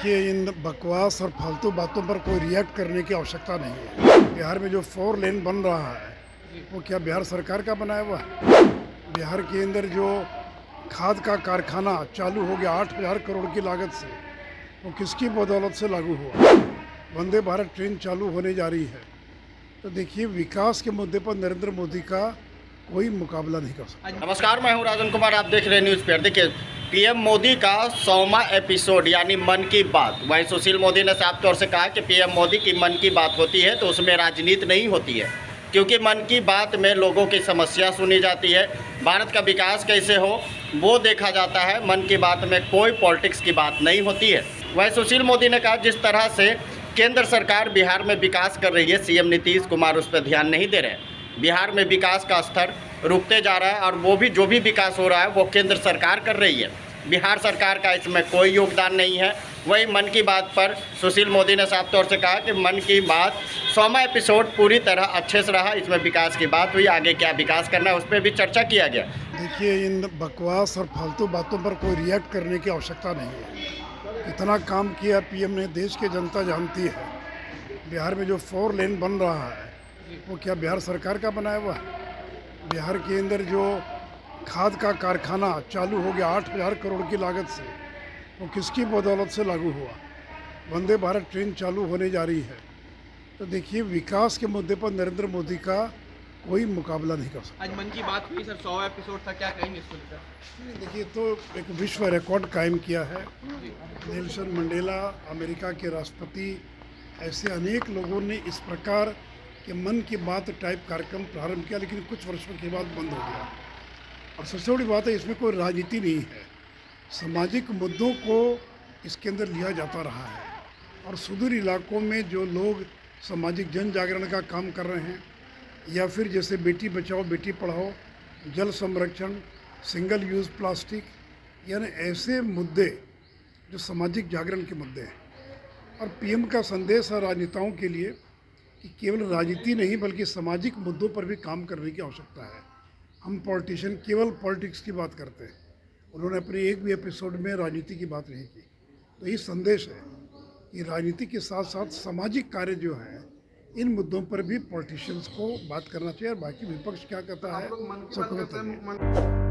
देखिए, इन बकवास और फालतू बातों पर कोई रिएक्ट करने की आवश्यकता नहीं है। बिहार में जो 4 लेन बन रहा है वो क्या बिहार सरकार का बनाया हुआ है? बिहार के अंदर जो खाद का कारखाना चालू हो गया 8,000 करोड़ की लागत से, वो किसकी बदौलत से लागू हुआ? वंदे भारत ट्रेन चालू होने जा रही है। तो देखिए, विकास के मुद्दे पर नरेंद्र मोदी का कोई मुकाबला नहीं कर सकता। नमस्कार, मैं हूं राजन कुमार। आप देख रहे हैं न्यूज़ पेपर। देखिए, पीएम मोदी का 100वां एपिसोड यानी मन की बात। वहीं सुशील मोदी ने साफ तौर से कहा कि पीएम मोदी की मन की बात होती है तो उसमें राजनीति नहीं होती है, क्योंकि मन की बात में लोगों की समस्या सुनी जाती है, भारत का विकास कैसे हो वो देखा जाता है। मन की बात में कोई पॉलिटिक्स की बात नहीं होती है। वहीं सुशील मोदी ने कहा जिस तरह से केंद्र सरकार बिहार में विकास कर रही है, सीएम नीतीश कुमार उस पर ध्यान नहीं दे रहे हैं। बिहार में विकास का स्तर रुकते जा रहा है और वो भी जो भी विकास हो रहा है वो केंद्र सरकार कर रही है, बिहार सरकार का इसमें कोई योगदान नहीं है। वही मन की बात पर सुशील मोदी ने साफ तौर से कहा कि मन की बात 100वां एपिसोड पूरी तरह अच्छे से रहा, इसमें विकास की बात हुई, आगे क्या विकास करना है उस पर भी चर्चा किया गया। देखिए, इन बकवास और फालतू बातों पर कोई रिएक्ट करने की आवश्यकता नहीं है। इतना काम किया पीएम ने, देश की जनता जानती है। बिहार में जो 4 लेन बन रहा है वो क्या बिहार सरकार का बनाया हुआ है? बिहार के अंदर जो खाद का कारखाना चालू हो गया 8,000 करोड़ की लागत से, वो किसकी बदौलत से लागू हुआ? वंदे भारत ट्रेन चालू होने जा रही है। तो देखिए, विकास के मुद्दे पर नरेंद्र मोदी का कोई मुकाबला नहीं कर सकता। आज मन की बात हुई सर, 100वां एपिसोड था, क्या कहेंगे इसको लेकर? नहीं, देखिए, तो एक विश्व रिकॉर्ड कायम किया है। नेल्सन मंडेला, अमेरिका के राष्ट्रपति, ऐसे अनेक लोगों ने इस प्रकार के मन की बात टाइप कार्यक्रम प्रारंभ किया, लेकिन कुछ वर्षों के बाद बंद हो गया। और सबसे बड़ी बात है, इसमें कोई राजनीति नहीं है। सामाजिक मुद्दों को इसके अंदर लिया जाता रहा है और सुदूर इलाकों में जो लोग सामाजिक जन जागरण का काम कर रहे हैं, या फिर जैसे बेटी बचाओ बेटी पढ़ाओ, जल संरक्षण, सिंगल यूज़ प्लास्टिक, यानी ऐसे मुद्दे जो सामाजिक जागरण के मुद्दे हैं। और पीएम का संदेश है राजनेताओं के लिए कि केवल राजनीति नहीं बल्कि सामाजिक मुद्दों पर भी काम करने की आवश्यकता है। हम पॉलिटिशियन केवल पॉलिटिक्स की बात करते हैं, उन्होंने अपने एक भी एपिसोड में राजनीति की बात नहीं की। तो ये संदेश है कि राजनीति के साथ साथ सामाजिक कार्य जो है, इन मुद्दों पर भी पॉलिटिशियंस को बात करना चाहिए। और बाकी विपक्ष क्या कहता है सबको बताइए।